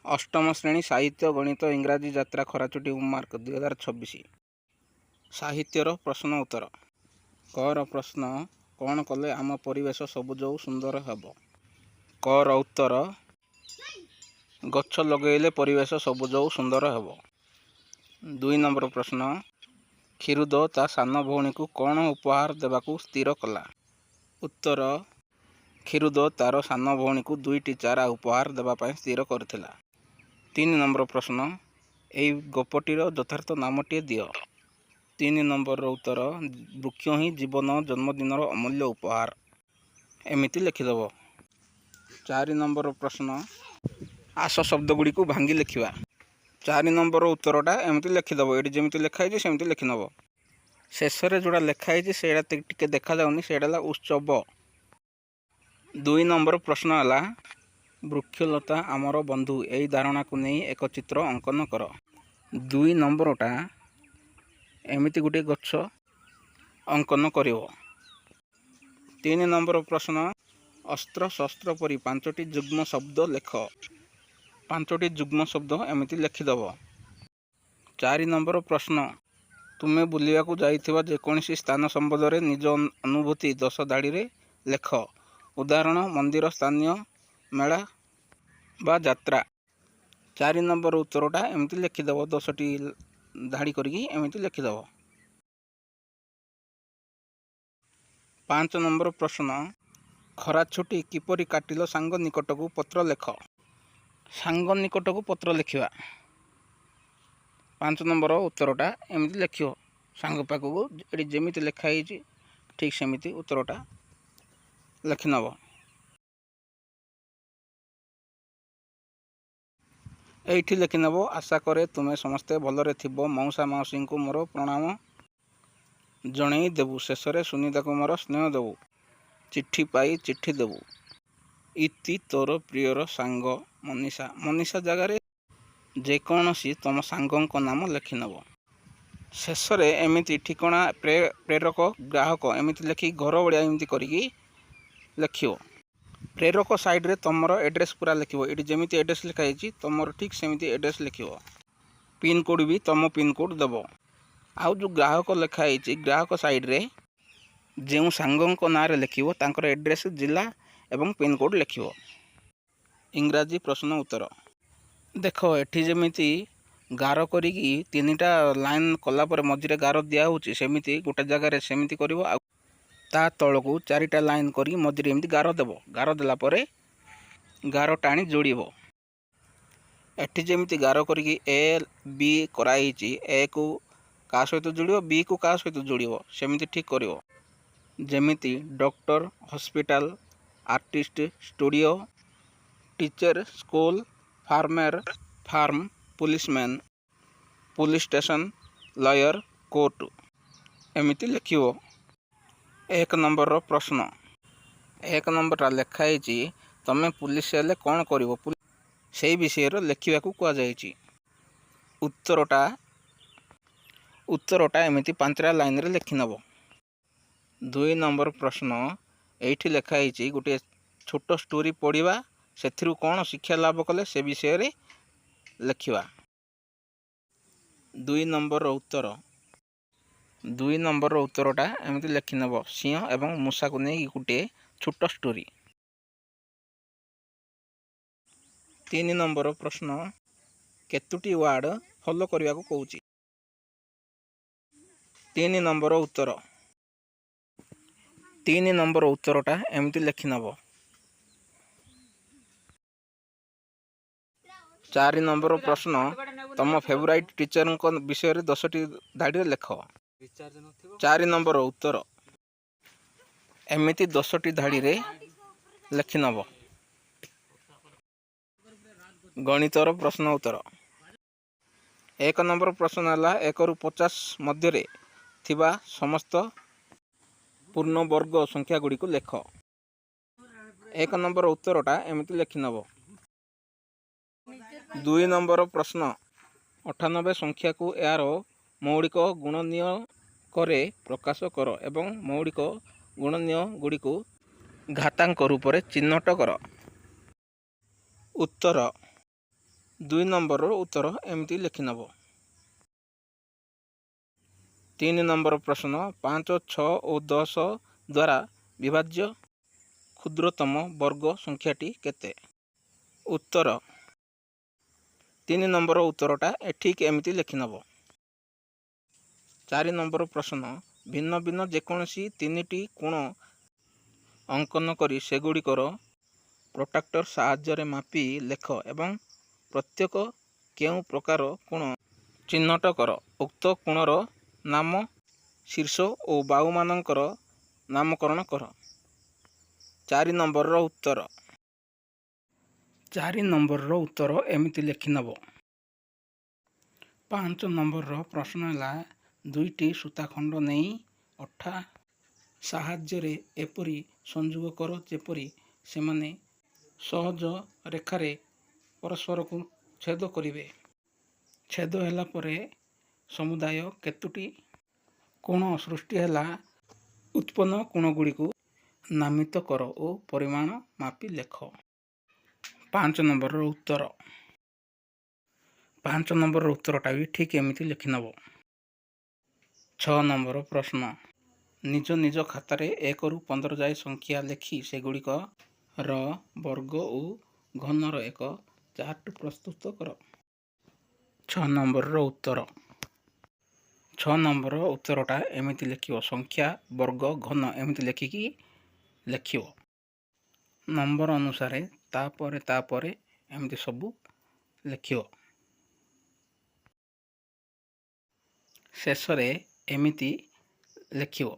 अष्टम श्रेणी साहित्य गणित इंग्राजी यात्रा खराचुटी मार्क 2026। साहित्यर प्रश्न उत्तर। कर प्रश्न कौन कले आम परिवेश सबुज सुंदर हेब। कर उत्तर गछ लगेले परिवेश सबुज सुंदर हेब। 2 नंबर प्रश्न क्षीरुद ता सान भौणी को कौन उपहार देवाकू स्थिर कला। उत्तर क्षीरुद तार सान भौणी को 2टी चारा उपहार देवाई स्थिर करथिला। 3 नंबर प्रश्न एई गपटीर यथार्थ नामटे दियो। 3 नंबर उत्तर वृक्ष ही जीवन जन्मदिन अमूल्य उपहार एमिति लिखिदेव। 4 नंबर प्रश्न आस शब्द गुड़ी को भांगी लिखा। 4 नंबर उत्तरटा एमती लिखिदेव। ये जमी लिखाई सेमती लिखिनब। शेष में जोड़ा लिखाई से टे देखा जाऊनी से उत्सव। 2 नंबर प्रश्न है वृक्षलता आमर बंधु यही धारणा को नहीं एक चित्र अंकन कर। 2 नंबरटा एमिति गोटे गछ अंकन करिवो। 3 नंबर प्रश्न अस्त्र शस्त्र परी 5टी जुग्म शब्द लेख। 5टी जुग्म शब्द एमिति लिखिदेव। 4 नंबर प्रश्न तुमे बुलिया को जाइथिबा जेकोसी स्थान संबंध में निज अनुभूति 10 धाड़ी रे लेख। उदाहरण मंदिर स्थानीय मेला बा यात्रा। 4 नंबर उत्तरटा एमती लिखिदेव। 10टी धाड़ी करके एमती लिखिदेव। 5 नंबर प्रश्न खरा छुट्टी किपरि काटिल सांग निकट को पत्र लेख। सांग निकट को पत्र लिखा। 5 नंबर उत्तरटा एमती लिख सांग पाखक ये जमी लिखाई ठीक सेमती उत्तरटा लिखिनब। एठी लिखिनब आशा करे तुम्हें समस्ते भलरे थिबो। मौसा मौसी को मोर प्रणाम जणई देबू। शेष में सुनीता को मोर स्नेह देबू। चिट्ठी पाई चिट्ठी देबू। इति तोर प्रियर सांग मनीषा। मनीषा जगार जेकोसी तुम सांग नाम लिखिनब। शेष में एमती ठिकणा प्रेरक ग्राहक एमती लिखि घर भाया एमती करके लिखियो। प्रेरक साइड रे तुम एड्रेस पूरा लिख। ये जमी एड्रेस लिखाई तुम ठीक सेमती एड्रेस लिख। पिन कोड भी तुम पिन कोड देव। आउ जो ग्राहक लिखाई ग्राहक साइड रे जो सांग ना लिख एड्रेस जिला एवं पिन कोड लिख। इंग्राजी प्रश्न उत्तर देख एठी जमीती गार करी 3टा लाइन कलापर मझे गार दिहूँ सेमती गोटे जगार सेमती कर ता तलू 4टा लाइन करी मझे एमती गार देव। गार देला परे गार टाणी जोड़। एठी जमीती गार करी ए बी कराई ए को का सहित जोड़ बी को का सहित जोड़ सेमती ठीक कर। जमीती doctor hospital artist studio teacher school farmer farm policeman police station lawyer court एमती लिख। 1 नंबर प्रश्न 1 नंबर लिखाई तमें पुलिस हेले कौन कर से विषय लिखा कहुई। उत्तरटा एमती 5टा लाइन रे लिखिनब। 2 नंबर प्रश्न एठी लिखाई गोटे छोट स्टोरी पढ़ा से कौन शिक्षा लाभ कले से विषय रे लिखा। 2 नंबर उत्तरटा एमती लिखिनब। सिंह एवं मूषा को नहीं गोटे छोट स्टोरी। 3 नंबर प्रश्न केतुटी वार्ड फॉलो करने को कहूँ। 3 नंबर उत्तरटा एमती लिखिनब। 4 नंबर प्रश्न तुम फेवराइट टीचर विषय 10टी धाड़ी लेख। 4 नंबर उत्तर एमती 10टी धाड़ी रे लिखिनब। गणितर प्रश्न उत्तर 1 नंबर प्रश्न है 1 ରୁ 50 मध्य थिबा समस्त पूर्ण वर्ग संख्या गुड़ी को लेख। 1 नंबर उत्तरटा एमती लिखिनब। 2 नंबर प्रश्न 98 संख्या को यार मौलिक गुणनीय करे प्रकाश कर एवं मौलिक गुणनीय गुड़ी को घातांक रूप में चिन्हट कर। उत्तर 2 ନମ୍ବରର ଉତ୍ତର ଏମିତି ଲେଖିନେବ। 3 ନମ୍ବର ପ୍ରଶ୍ନ 5, 6 ଓ 10 ଦ୍ୱାରା ବିଭାଜ୍ୟ କ୍ଷୁଦ୍ରତମ ବର୍ଗ ସଂଖ୍ୟାଟି କେତେ? ଉତ୍ତର 3 ନମ୍ବର ଉତ୍ତରଟା ଠିକ୍ ଏମିତି ଲେଖିନେବ। 4 ନମ୍ବର ପ୍ରଶ୍ନ ଭିନ୍ନ ଭିନ୍ନ ଯେକୌଣସି 3ଟି କୋଣ ଅଙ୍କନ କରି ସେଗୁଡ଼ିକର ପ୍ରୋଟ୍ରାକ୍ଟର ସାହାଯ୍ୟରେ ମାପି ଲେଖ ଏବଂ ପ୍ରତ୍ୟେକ କେଉଁ ପ୍ରକାର କୋଣ ଚିହ୍ନଟ କର। ଉକ୍ତ କୋଣର ନାମ, ଶୀର୍ଷ ଓ ବାହୁମାନଙ୍କର ନାମକରଣ କର। 4 ନମ୍ବରର ଉତ୍ତର 4 ନମ୍ବରର ଉତ୍ତର ଏମିତି ଲେଖିନେବ। 5 ନମ୍ବରର ପ୍ରଶ୍ନ ହେଲା, 2ଟି ସୂତାଖଣ୍ଡ ନେଇ ଅଠା ସାହାଯ୍ୟରେ ଏପରି ସଂଯୋଗ କର ଯେପରି ସେମାନେ ସହଜ ରେଖାରେ ପରସ୍ପରକୁ ଛେଦ କରିବେ। ଛେଦ ହେଲା ପରେ ସମୁଦାୟ କେତୋଟି କୋଣ ସୃଷ୍ଟି ହେଲା ଉତ୍ପନ୍ନ କୋଣଗୁଡ଼ିକୁ ନାମିତ କର ଓ ପରିମାଣ ମାପି ଲେଖ। 5 ନମ୍ବରର ଉତ୍ତର 5 ନମ୍ବରର ଉତ୍ତରଟା ବି ଠିକ୍ ଏମିତି ଲେଖିନେବ। 6 ନମ୍ବର ପ୍ରଶ୍ନ ନିଜ ନିଜ ଖାତାରେ 1ରୁ 15 ଯାଏ ସଂଖ୍ୟା ଲେଖି ସେଗୁଡ଼ିକର ବର୍ଗ ଓ ଘନର ଏକ ଚାର୍ଟ ପ୍ରସ୍ତୁତ କର। 6 ନମ୍ବରର ଉତ୍ତର 6 ନମ୍ବର ଉତ୍ତରଟା ଏମିତି ଲେଖିବ। ସଂଖ୍ୟା, ବର୍ଗ, ଘନ ଏମିତି ଲେଖିକି ଲେଖିବ। ନମ୍ବର ଅନୁସାରେ ତାପରେ ଏମିତି ସବୁ ଲେଖିବ। ଶେଷରେ ଏମିତି ଲେଖିବ।